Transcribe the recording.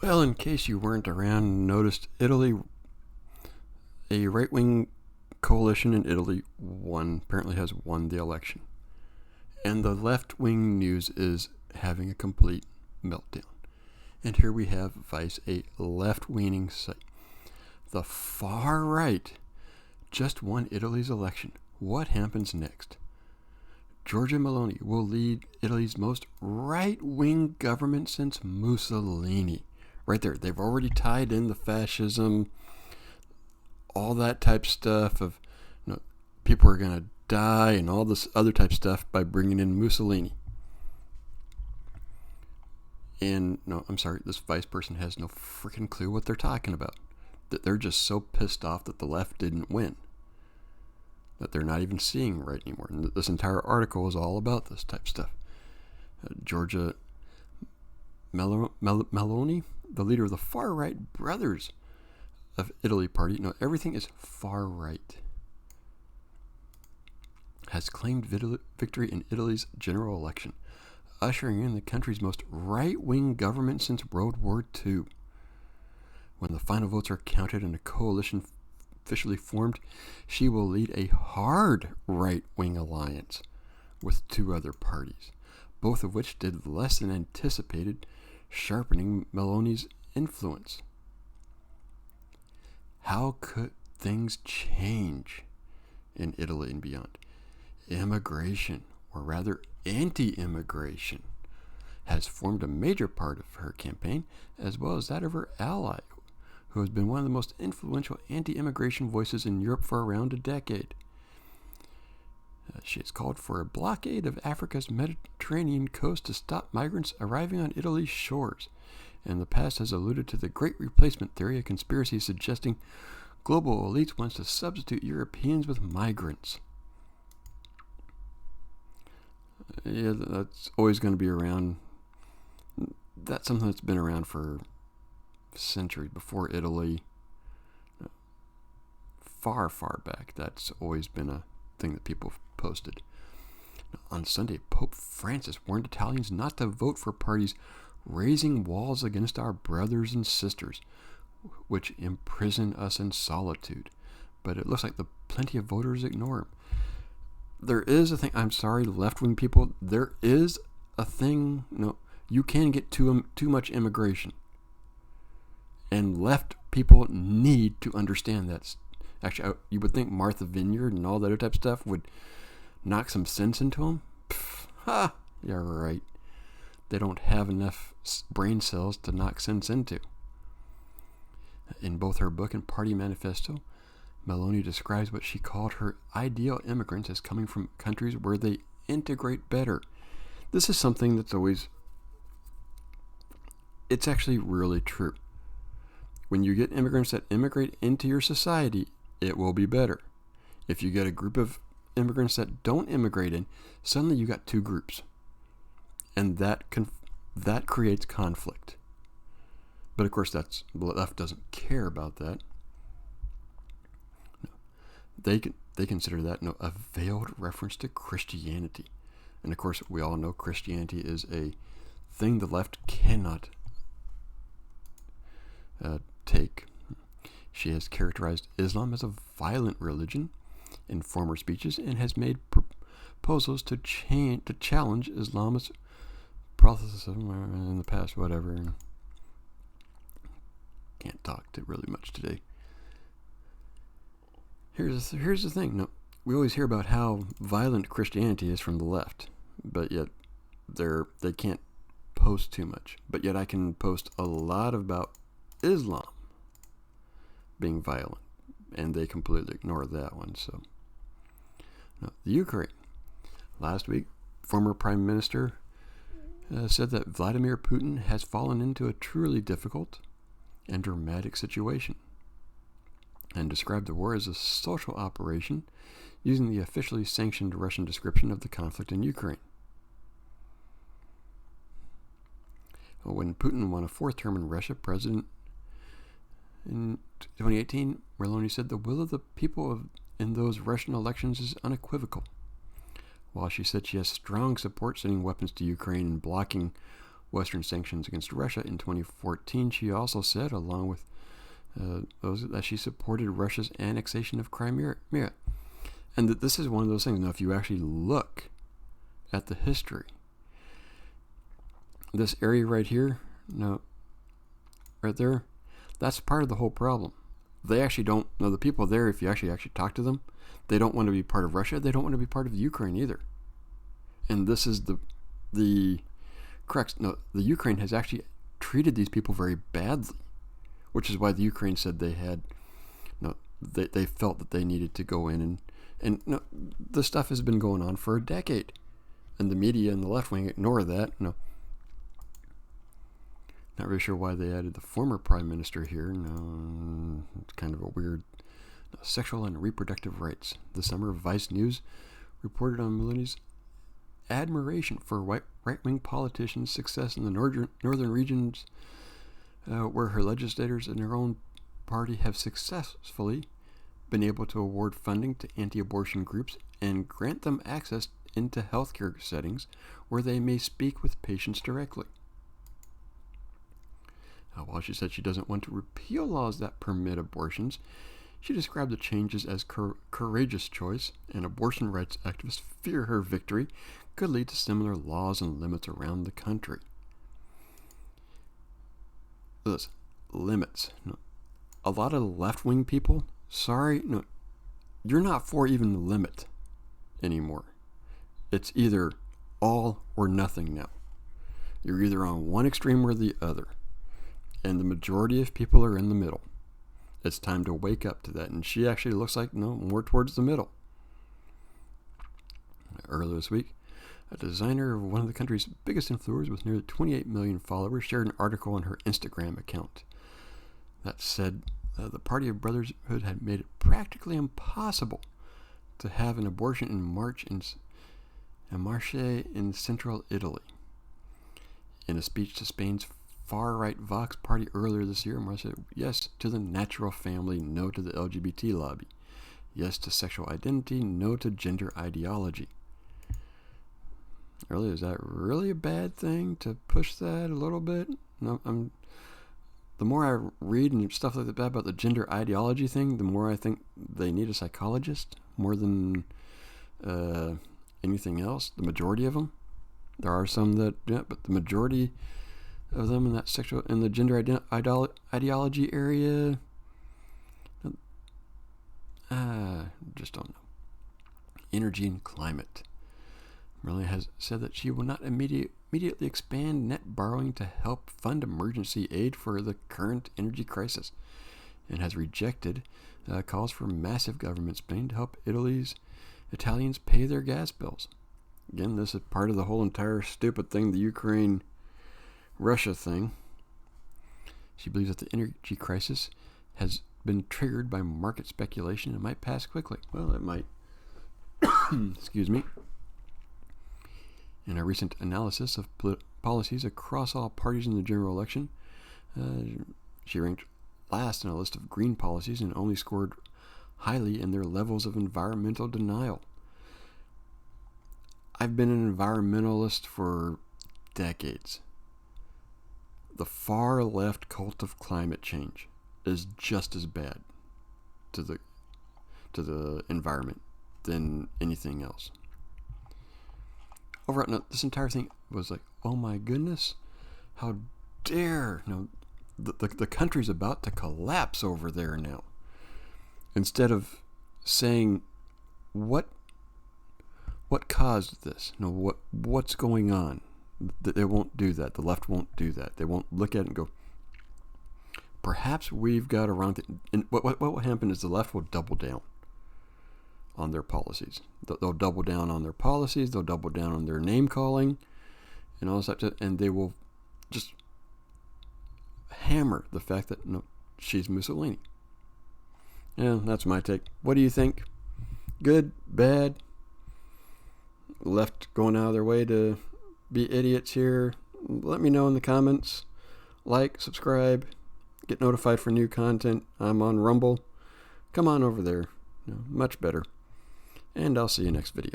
Well, in case you weren't around and noticed, Italy, a right-wing coalition in Italy apparently has won the election. And the left-wing news is having a complete meltdown. And here we have Vice, a left-leaning site. The far right just won Italy's election. What happens next? Giorgia Meloni will lead Italy's most right-wing government since Mussolini. Right there, they've already tied in the fascism, all that type stuff of people are going to die and all this other type stuff by bringing in Mussolini. And no, I'm sorry, this vice person has no freaking clue what they're talking about. That they're just so pissed off that the left didn't win. That they're not even seeing right anymore. And this entire article is all about this type stuff. Giorgia Meloni, the leader of the far-right Brothers of Italy party, everything is far-right, has claimed victory in Italy's general election, ushering in the country's most right-wing government since World War II. When the final votes are counted and a coalition officially formed, she will lead a hard right-wing alliance with two other parties, both of which did less than anticipated, sharpening Meloni's influence. How could things change in Italy and beyond? Immigration, or rather anti-immigration, has formed a major part of her campaign, as well as that of her ally, who has been one of the most influential anti-immigration voices in Europe for around a decade. She has called for a blockade of Africa's Mediterranean coast to stop migrants arriving on Italy's shores. In the past has alluded to the Great Replacement theory, a conspiracy suggesting global elites wants to substitute Europeans with migrants. Yeah, that's always going to be around. That's something that's been around for centuries. Before Italy, far back, that's always been a thing that people have posted. On Sunday, Pope Francis warned Italians not to vote for parties raising walls against our brothers and sisters, which imprison us in solitude. But it looks like plenty of voters ignore him. There is a thing, I'm sorry, left-wing people, there is a thing, you can get too much immigration. And left people need to understand that. Actually, you would think Martha Vineyard and all that other type of stuff would knock some sense into them. Yeah, right. They don't have enough brain cells to knock sense into. In both her book and party manifesto, Meloni describes what she called her ideal immigrants as coming from countries where they integrate better. This is something that's it's actually really true. When you get immigrants that immigrate into your society, it will be better. If you get a group of immigrants that don't immigrate in, suddenly you got two groups. And that creates conflict. But of course, the left doesn't care about that. No. They consider that a veiled reference to Christianity. And of course, we all know Christianity is a thing the left cannot take. She has characterized Islam as a violent religion in former speeches and has made proposals to challenge Islamist Protestantism in the past, whatever. Can't talk to really much today. Here's the thing. We always hear about how violent Christianity is from the left, but yet they can't post too much. But yet I can post a lot about Islam being violent, and they completely ignore that one. So, the Ukraine. Last week, former Prime Minister said that Vladimir Putin has fallen into a truly difficult and dramatic situation, and described the war as a social operation using the officially sanctioned Russian description of the conflict in Ukraine. When Putin won a fourth term in Russia, President in 2018, Meloni said the will of the people in those Russian elections is unequivocal. While she said she has strong support sending weapons to Ukraine and blocking Western sanctions against Russia in 2014. She also said, along with those, that she supported Russia's annexation of Crimea. And that this is one of those things. Now, if you actually look at the history, this area right here, right there, that's part of the whole problem. They actually don't know, the people there, if you actually talk to them, they don't want to be part of Russia. They don't want to be part of Ukraine either. And this is the crux. No, the Ukraine has actually treated these people very badly, which is why the Ukraine said they had, they felt that they needed to go in and this stuff has been going on for a decade, and the media and the left wing ignore that. Not really sure why they added the former prime minister here. No, it's kind of a weird. Sexual and reproductive rights. This summer, Vice News reported on Meloni's admiration for right-wing politicians' success in the northern regions, where her legislators in her own party have successfully been able to award funding to anti-abortion groups and grant them access into healthcare settings where they may speak with patients directly. While she said she doesn't want to repeal laws that permit abortions, she described the changes as courageous choice, and abortion rights activists fear her victory could lead to similar laws and limits around the country. Listen, limits. A lot of left-wing people, you're not for even the limit anymore. It's either all or nothing now. You're either on one extreme or the other. And the majority of people are in the middle. It's time to wake up to that. And she actually looks like, more towards the middle. Earlier this week, a designer of one of the country's biggest influencers with nearly 28 million followers shared an article on her Instagram account that said the Party of Brotherhood had made it practically impossible to have an abortion in Marche in central Italy. In a speech to Spain's far-right Vox party earlier this year, Marche said yes to the natural family, no to the LGBT lobby. Yes to sexual identity, no to gender ideology. Really, is that really a bad thing to push that a little bit? No, the more I read and stuff like that about the gender ideology thing, the more I think they need a psychologist more than anything else. The majority of them. There are some that, but the majority of them in that the gender ideology area, just don't know. Energy and climate. Merlin has said that she will not immediately expand net borrowing to help fund emergency aid for the current energy crisis, and has rejected calls for massive government spending to help Italians pay their gas bills. Again, this is part of the whole entire stupid thing, the Ukraine-Russia thing. She believes that the energy crisis has been triggered by market speculation and might pass quickly. Well, it might. Excuse me. In a recent analysis of policies across all parties in the general election, she ranked last in a list of green policies and only scored highly in their levels of environmental denial. I've been an environmentalist for decades. The far left cult of climate change is just as bad to the environment than anything else. Overall, this entire thing was like, oh my goodness, how dare, the country's about to collapse over there now. Instead of saying, what caused this? What's going on? They won't do that. The left won't do that. They won't look at it and go, perhaps we've got around it. And what will happen is the left will double down on their policies. They'll double down on their policies. They'll double down on their name calling and all that stuff. And they will just hammer the fact that she's Mussolini. Yeah, that's my take. What do you think? Good? Bad? Left going out of their way to be idiots here? Let me know in the comments. Like, subscribe, get notified for new content. I'm on Rumble. Come on over there. Much better. And I'll see you next video.